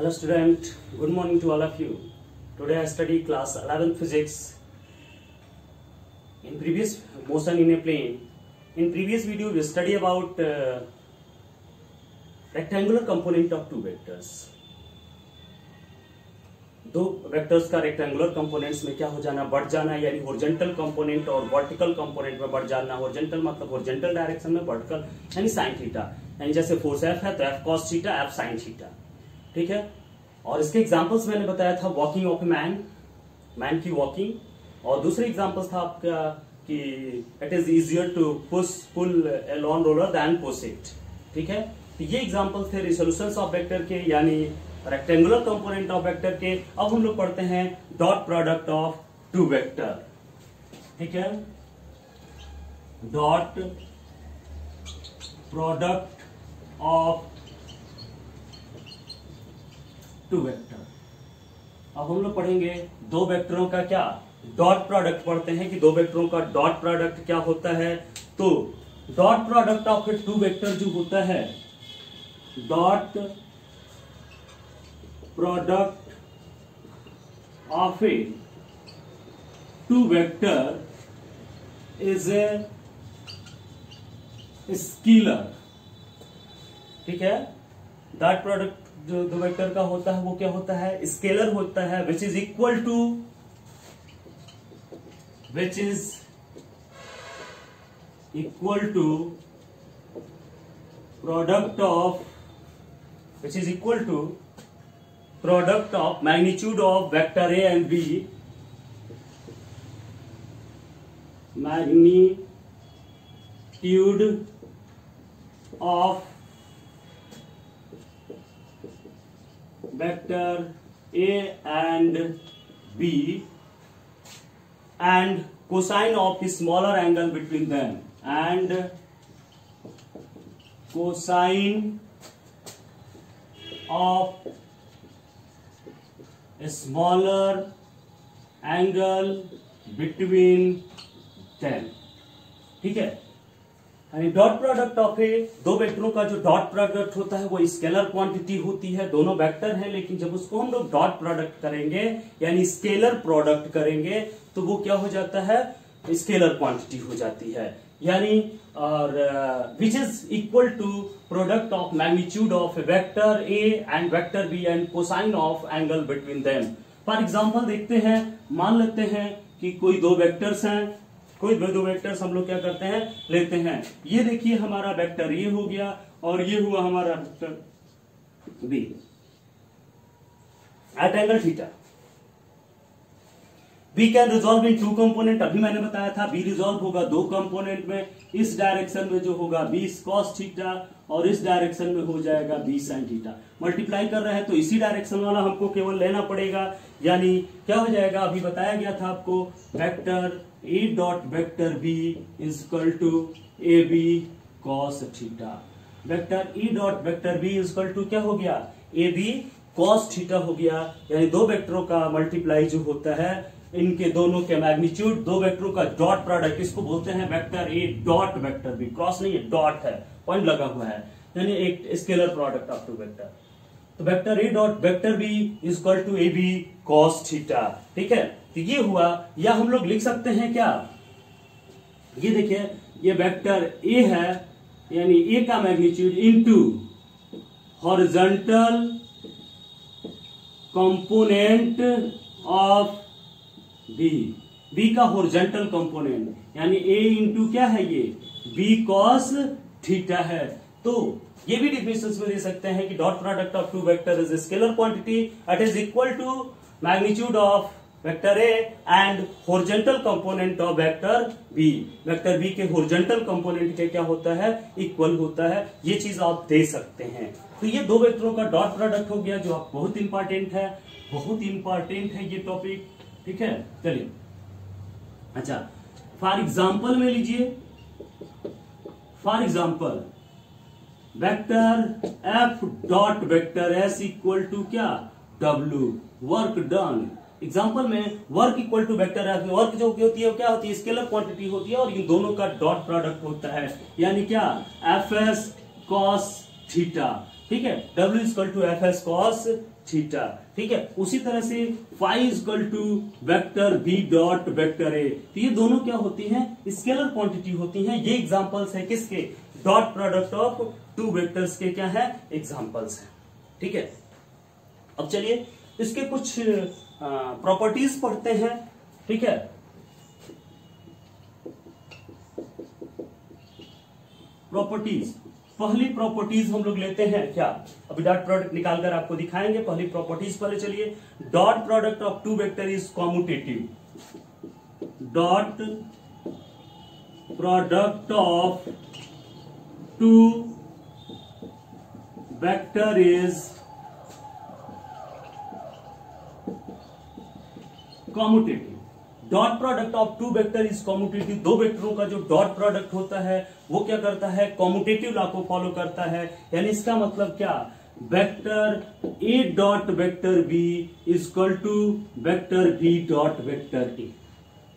Hello student, good morning to all of you. Today I study class 11 physics. In previous motion in a plane, in previous video we study about rectangular component of two vectors. दो vectors का rectangular components में क्या हो जाना, बढ़ जाना, यानी horizontal component और वर्टिकल कंपोनेंट में बढ़ जाना. हॉरिजॉन्टल मतलब हॉरिजॉन्टल डायरेक्शन में, वर्टिकल यानी साइन थीटा. यानी जैसे फोर्स एफ है तो F cos theta, F sine theta. ठीक है. और इसके एग्जांपल्स मैंने बताया था वॉकिंग ऑफ मैन की वॉकिंग, और दूसरे एग्जांपल्स था आपका कि it is easier to pull a lawn roller than push it. ठीक है. तो ये एग्जांपल्स थे रिसोल्यूशंस ऑफ वेक्टर के, यानी रेक्टेंगुलर कंपोनेंट ऑफ वेक्टर के. अब हम लोग पढ़ते हैं dot product of two vector. ठीक है. Dot product of two vector. अब हम लोग पढ़ेंगे दो वेक्टरों का क्या डॉट प्रोडक्ट पढ़ते हैं कि दो वेक्टरों का डॉट प्रोडक्ट क्या होता है. तो dot product of a two vector जो होता है, dot product of a two vector is a scalar. ठीक है. डॉट प्रोडक्ट जो दो वेक्टर का होता है वो क्या होता है, स्केलर होता है, which is equal to product of magnitude of vector A and B, magnitude of vector A and B and cosine of the smaller angle between them, and cosine of a smaller angle between them. ठीक है. Dot product of ए दो वेक्टरों का जो dot product होता है वो scalar quantity होती है. दोनों वेक्टर हैं, लेकिन जब उसको हम लोग डॉट प्रोडक्ट करेंगे यानी स्केलर प्रोडक्ट करेंगे तो वो क्या हो जाता है, स्केलर क्वांटिटी हो जाती है. यानी और which is equal to product of magnitude of a vector A and vector B and cosine of angle between them. For example देखते हैं, मान लेते हैं कि कोई दो वेक्टर्स हैं, कोई दो वेक्टर्स हम लोग क्या करते हैं, लेते हैं. ये देखिए हमारा वेक्टर ए हो गया और ये हुआ हमारा vector B at angle theta. B can resolve into component. अभी मैंने बताया था बी रिजॉल्व होगा दो कंपोनेंट में. इस डायरेक्शन में जो होगा बी कॉस थीटा और इस डायरेक्शन में हो जाएगा बी साइन थीटा. मल्टीप्लाई कर रहे हैं तो इसी डायरेक्शन वाला हमको केवल लेना पड़ेगा. यानी क्या हो जाएगा, अभी बताया गया था आपको, vector A dot vector B is equal to A B cos theta. Vector A dot vector B is equal to क्या हो गया, ए बी कॉस थीटा हो गया. यानी दो वेक्टरों का मल्टीप्लाई जो होता है, इनके दोनों के मैग्नीट्यूड, दो वेक्टरों का डॉट प्रोडक्ट, इसको बोलते हैं vector A dot vector B. Cross नहीं है, डॉट है, पॉइंट लगा हुआ है, यानी एक scalar product of two vector. तो vector A dot vector B is equal to A B cos theta. ठीक है. तो ये हुआ, या हम लोग लिख सकते हैं क्या, ये देखिए ये वेक्टर ए है, यानी ए का magnitude into horizontal component of B. B का हॉरिजॉन्टल कंपोनेंट यानी ए इंटू क्या है, ये बी कॉस थीटा है. तो ये भी डिफिनेशंस में दे सकते हैं कि dot product of two vector is scalar quantity, it is equal to magnitude of vector A and horizontal component of vector B. Vector B के हॉरिजॉन्टल कंपोनेंट के क्या होता है, इक्वल होता है. ये चीज आप दे सकते हैं. तो ये दो वेक्टरों का डॉट प्रोडक्ट हो गया, जो बहुत इंपॉर्टेंट है, बहुत इंपॉर्टेंट है ये टॉपिक. ठीक है. चलिए, अच्छा फॉर एग्जाम्पल में लीजिए, for example vector F dot vector S equal to क्या, डब्ल्यू, वर्क डन. एग्जाम्पल में work equal to vector F, work जो होती है वो क्या होती है, स्केलर क्वांटिटी होती है, और इन दोनों का डॉट प्रोडक्ट होता है, यानी क्या, एफ एस कॉस थीटा. ठीक है. W equal to F S cos theta. ठीक है, उसी तरह से phi equal to vector B dot vector A. तो ये दोनों क्या होती हैं, स्केलर क्वांटिटी होती हैं। ये एग्जांपल्स है किसके, dot product of two vectors के क्या है, एग्जांपल्स हैं। ठीक है, अब चलिए इसके कुछ प्रॉपर्टीज पढ़ते हैं। ठीक है, प्रॉपर्टीज, पहली प्रॉपर्टीज हम लोग लेते हैं क्या, अभी डॉट प्रोडक्ट निकालकर आपको दिखाएंगे। पहली प्रॉपर्टीज पहले चलिए, dot product of two vector is commutative. Dot product of two vector is commutative. Dot product of two vector is commutative. दो वेक्टरों का जो डॉट प्रोडक्ट होता है वो क्या करता है, कॉम्यूटेटिव लॉ को फॉलो करता है। यानी इसका मतलब क्या, vector A dot vector B is equal to vector B dot vector A.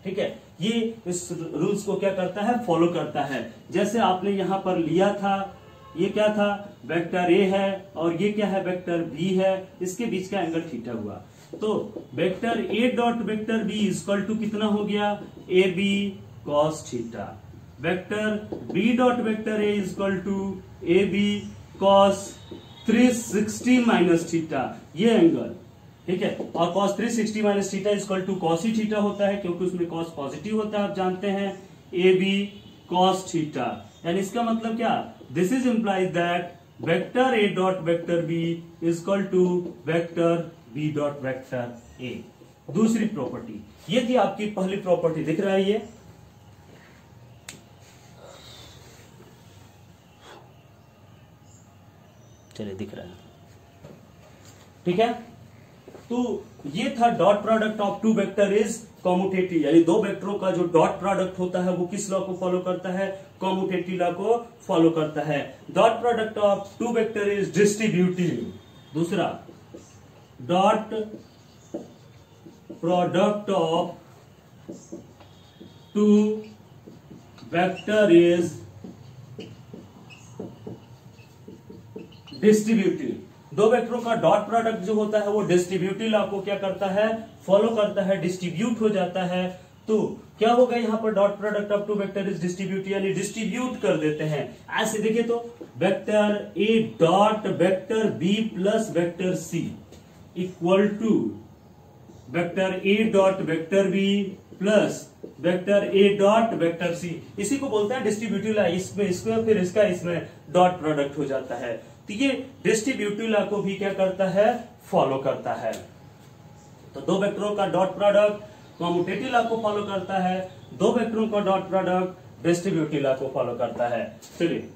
ठीक है, ये इस रूल्स को क्या करता है, फॉलो करता है। जैसे आपने यहां पर लिया था, ये क्या था, वेक्टर ए है और ये क्या है, वेक्टर बी है, इसके बीच का एंगल थीटा हुआ। तो vector A dot vector B equal to कितना हो गया, A B cos theta. Vector B dot vector A equal to A B cos 360 minus theta, ये एंगल। ठीक है, और cos 360 minus theta equal to cos ही थीटा होता है, क्योंकि उसमें कॉस पॉजिटिव होता है, आप जानते हैं, ए बी कॉस थीटा। यानी इसका मतलब क्या, this is implies that vector A dot vector B equal to vector B dot vector A. दूसरी प्रॉपर्टी, ये थी आपकी पहली प्रॉपर्टी, दिख रहा है ये, चलिए दिख रहा है। ठीक है, तो ये था dot product of two vector is commutative. यानी दो वेक्टरों का जो डॉट प्रोडक्ट होता है वो किस लॉ को फॉलो करता है, कॉम्यूटेटिव लॉ को फॉलो करता है। Dot product of two vector is distributive. दूसरा, dot product of two vector is distributive. दो वेक्टरों का डॉट प्रोडक्ट जो होता है वो डिस्ट्रीब्यूटिव लॉ को क्या करता है, फॉलो करता है, डिस्ट्रीब्यूट हो जाता है। तो क्या होगा यहाँ पर, dot product of two vector is distributive, यानी डिस्ट्रीब्यूट कर देते हैं। ऐसे देखिए तो vector A dot vector B plus vector C equal to vector A dot vector B plus vector A dot vector C, इसी को बोलते हैं डिस्ट्रीब्यूटिव लॉ। इसमें फिर इसका इसमें डॉट प्रोडक्ट हो जाता है। तो ये डिस्ट्रीब्यूटिव लॉ को भी क्या करता है, फॉलो करता है। तो दो वेक्टरों का डॉट प्रोडक्ट कॉम्यूटेटिव लॉ को फॉलो करता है, दो वेक्टरों का डॉट प्रोडक्ट डिस्ट्रीब्यूटिव लॉ को फॉलो करता है। चलिए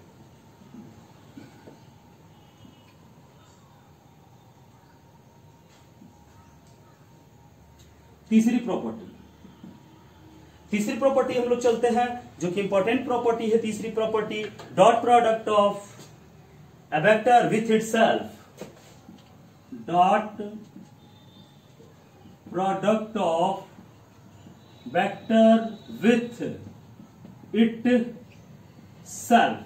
तीसरी प्रॉपर्टी हम लोग चलते हैं, जो कि इंपॉर्टेंट प्रॉपर्टी है। तीसरी property, dot product of a vector with itself, dot product of vector with itself,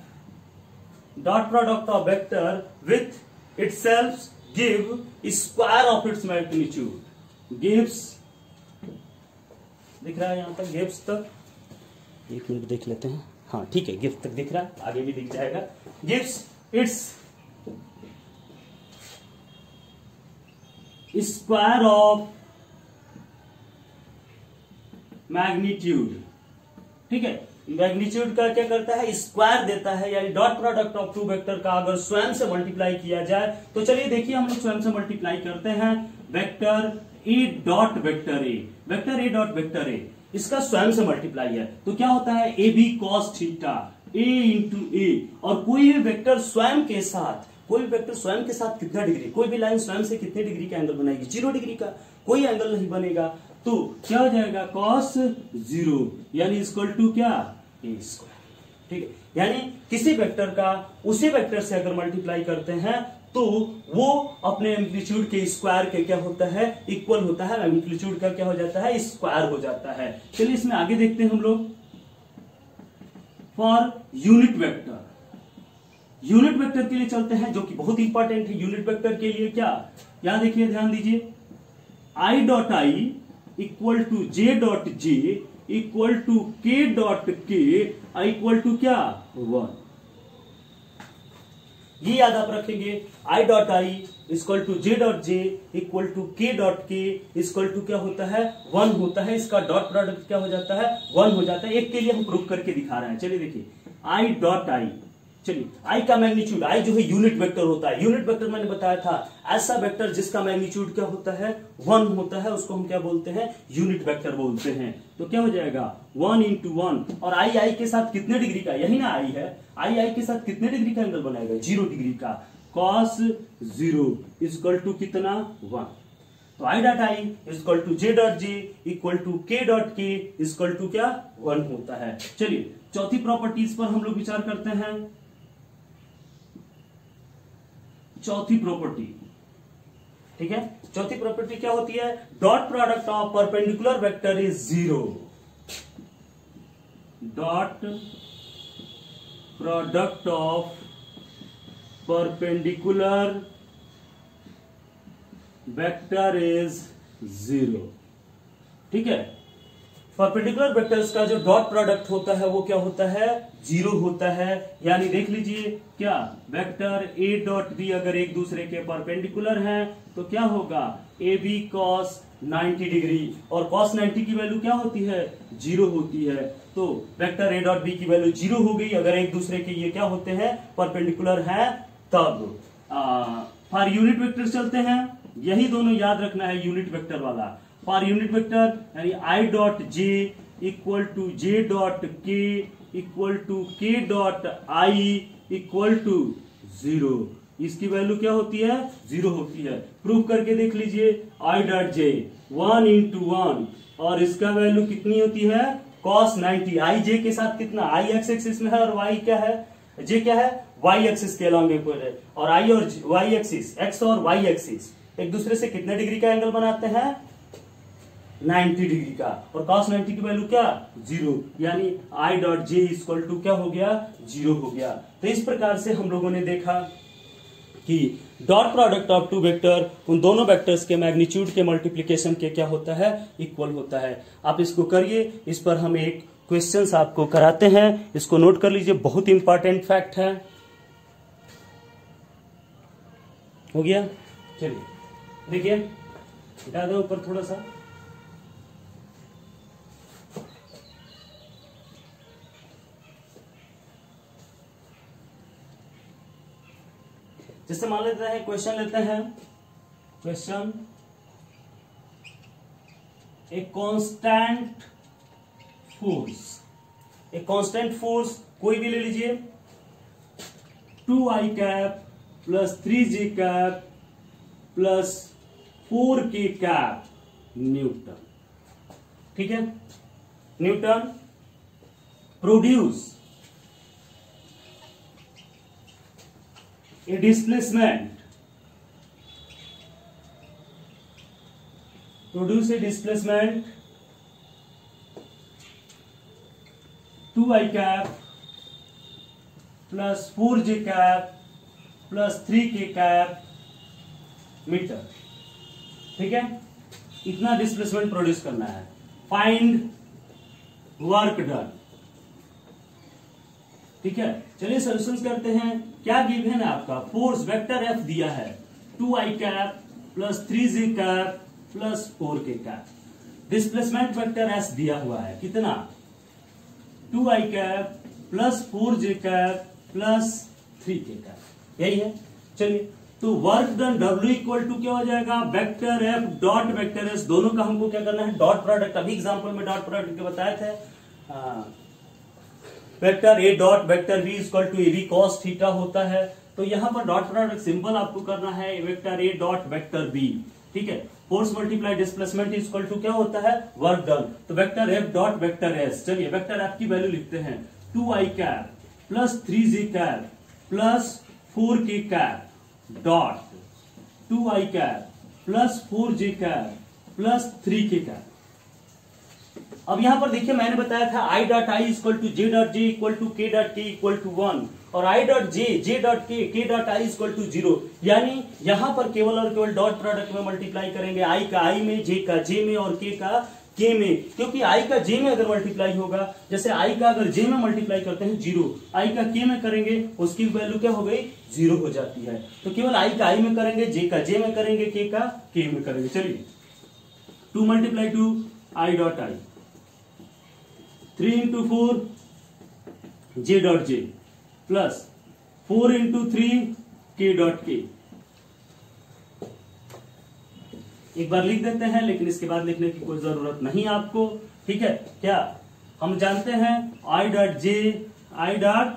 dot product of vector with itself give square of its magnitude, gives, दिख रहा है यहां तक, gives तक, एक मिनट देख लेते हैं, हाँ ठीक है, gives तक दिख रहा है, आगे भी दिख जाएगा। gives its square of magnitude. ठीक है, मैग्नीट्यूड का क्या करता है, स्क्वायर देता है। यानी dot product of two vector का अगर स्वयं से मल्टीप्लाई किया जाए तो चलिए देखिए हम लोग स्वयं से मल्टीप्लाई करते हैं। Vector A dot vector A, vector A dot vector A, इसका स्वयं से मल्टीप्लाई है तो क्या होता है, A B cos theta, A into A. और कोई भी वेक्टर स्वयं के साथ, कितना डिग्री, कोई भी लाइन स्वयं से कितने डिग्री का एंगल बनाएगी, 0 डिग्री का, कोई एंगल नहीं बनेगा। तो क्या हो जाएगा, कॉस 0, यानी इक्वल टू क्या, ए स्क्वायर। ठीक है, यानी किसी वेक्टर का उसी वेक्टर से अगर मल्टीप्लाई करते हैं तो वो अपने एम्पलीट्यूड के स्क्वायर के क्या होता है, इक्वल होता है। एम्पलीट्यूड का क्या हो जाता है, स्क्वायर हो जाता है। चलिए इसमें आगे देखते हैं हम लोग। For unit vector, unit vector के लिए चलते हैं, जो कि बहुत इंपॉर्टेंट है। यूनिट वेक्टर के लिए क्या, यहां देखिए, ध्यान दीजिए, I dot I equal to J dot J equal to K dot K equal to क्या, 1। ये याद आप रखेंगे, I dot I equal to J dot J equal to K dot K equal to क्या होता है, 1 होता है। इसका डॉट प्रोडक्ट क्या हो जाता है, 1 हो जाता है। एक के लिए हम प्रूफ करके दिखा रहे हैं। चलिए देखिए, आई डॉट आई, चलिए आई का मैग्नीट्यूड, आई जो है यूनिट वेक्टर होता है। यूनिट वेक्टर मैंने बताया था, ऐसा वेक्टर जिसका मैग्नीट्यूड क्या होता है, 1 होता है, उसको हम क्या बोलते हैं, यूनिट वेक्टर बोलते हैं। तो क्या हो जाएगा, 1 into 1। और आई आई के साथ कितने डिग्री का, यही ना आई है, आई आई के साथ कितने डिग्री का एंगल बनाएगा, 0 डिग्री का। cos 0 इक्वल टू कितना, 1। तो I dot I equal to J dot J equal to K dot K equal to क्या, 1 होता है। चलिए चौथी प्रॉपर्टीज पर हम लोग विचार करते हैं। चौथी प्रॉपर्टी, ठीक है, चौथी प्रॉपर्टी क्या होती है, dot product of perpendicular vector is 0। Dot product of perpendicular vector is 0। ठीक है, परपेंडिकुलर वेक्टर्स का जो डॉट प्रोडक्ट होता है वो क्या होता है, 0 होता है। यानी देख लीजिए क्या, वेक्टर a डॉट बी अगर एक दूसरे के परपेंडिकुलर हैं तो क्या होगा, ए बी कॉस 90 डिग्री, और कॉस 90 की वैल्यू क्या होती है, 0 होती है। तो वेक्टर a डॉट बी की वैल्यू 0 हो गई अगर एक दूसरे के ये क्या होते हैं, परपेंडिकुलर हैं तब। फॉर यूनिट वेक्टर चलते हैं, यही दोनों याद रखना है, यूनिट वेक्टर वाला। फॉर यूनिट वेक्टर यानी I dot J equal to J dot K equal to K dot I equal to 0। इसकी वैल्यू क्या होती है, 0 होती है। प्रूफ करके देख लीजिए, आई डॉट जे 1 into 1, और इसका वैल्यू कितनी होती है, cos 90। आई जे के साथ कितना, आई एक्स एक्सिस में है और वाई क्या है, जे क्या है, वाई एक्सिस के अलॉन्ग है। और आई और वाई एक्सिस, एक्स और वाई एक्सिस एक दूसरे से कितने डिग्री का एंगल बनाते हैं, 90 डिग्री का। और cos 90 की वैल्यू क्या, 0। यानी I dot J equal to क्या हो गया, 0 हो गया। तो इस प्रकार से हम लोगों ने देखा कि dot product of two vector उन दोनों वेक्टर्स के मैग्नीट्यूड के मल्टीप्लिकेशन के क्या होता है, इक्वल होता है। आप इसको करिए, इस पर हम एक क्वेश्चंस आपको कराते हैं, इसको नोट कर लीजिए, बहुत इंपॉर्टेंट फैक्ट है। हो गया, चलिए देखिए, हटा दो ऊपर थोड़ा सा। जैसे मान लेते हैं, क्वेश्चन लेते हैं, question, a constant force, a constant force कोई भी ले लीजिए, 2i cap plus 3j cap plus 4k cap Newton. ठीक है, Newton produce a displacement, produce a displacement 2i cap plus 4j cap plus 3k cap metre. ठीक है, इतना displacement produce करना है। Find work done. ठीक है, चलिए सॉल्यूशंस करते हैं। क्या गिवन है आपका, फोर्स वेक्टर एफ दिया है, 2i cap plus 3j cap plus 4k cap. Displacement vector S दिया हुआ है, कितना, 2i cap plus 4j cap plus 3k cap, यही है। चलिए, तो work done W equal to क्या हो जाएगा, vector F dot vector S, दोनों का हमको क्या करना है, डॉट प्रोडक्ट। अभी एग्जाम्पल में डॉट प्रोडक्ट के बताए थे, vector A dot vector B equal to A B cos theta होता है। तो यहां पर डॉट प्रोडक्ट सिंपल आपको करना है, vector A dot vector B. ठीक है, force multiply displacement equal to क्या होता है, वर्क डन। तो vector F dot vector S, चलिए वेक्टर एफ की वैल्यू लिखते हैं, 2i cap plus 3j cap plus 4k cap dot 2i cap plus 4j cap plus 3k cap. अब यहां पर देखिए मैंने बताया था I dot I equal to J dot J equal to K dot K equal to 1 और आई dot जे dot के dot I equal to 0, यानी यहां पर केवल और केवल डॉट प्रोडक्ट में मल्टीप्लाई करेंगे, आई का आई में, जे का जे में और के का के में, क्योंकि आई का जे में अगर मल्टीप्लाई होगा, जैसे आई का अगर जे में मल्टीप्लाई करते हैं 0, आई का के में करेंगे उसकी वैल्यू क्या हो गई 0 हो जाती है। तो केवल आई का आई में करेंगे, जे का जे में करेंगे, के का के में करेंगे। चलिए 2 मल्टीप्लाई 2 आई डॉट आई, 3 इंटू 4 जे डॉट जे प्लस 4 इंटू 3 के डॉट के। एक बार लिख देते हैं, लेकिन इसके बाद लिखने की कोई जरूरत नहीं आपको, ठीक है। क्या हम जानते हैं I dot J, I dot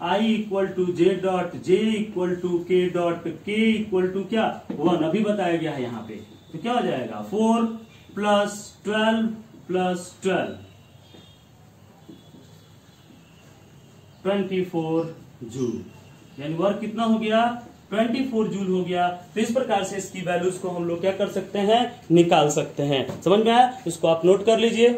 I equal to J dot J equal to K dot K equal to क्या 1, अभी बताया गया है यहाँ पे। तो क्या हो जाएगा 4 प्लस 12 प्लस 12 24 जूल, यानी वर्क कितना हो गया 24 जूल हो गया। तो इस प्रकार से इसकी वैल्यूज को हम लोग क्या कर सकते हैं, निकाल सकते हैं। समझ में आया? इसको आप नोट कर लीजिए।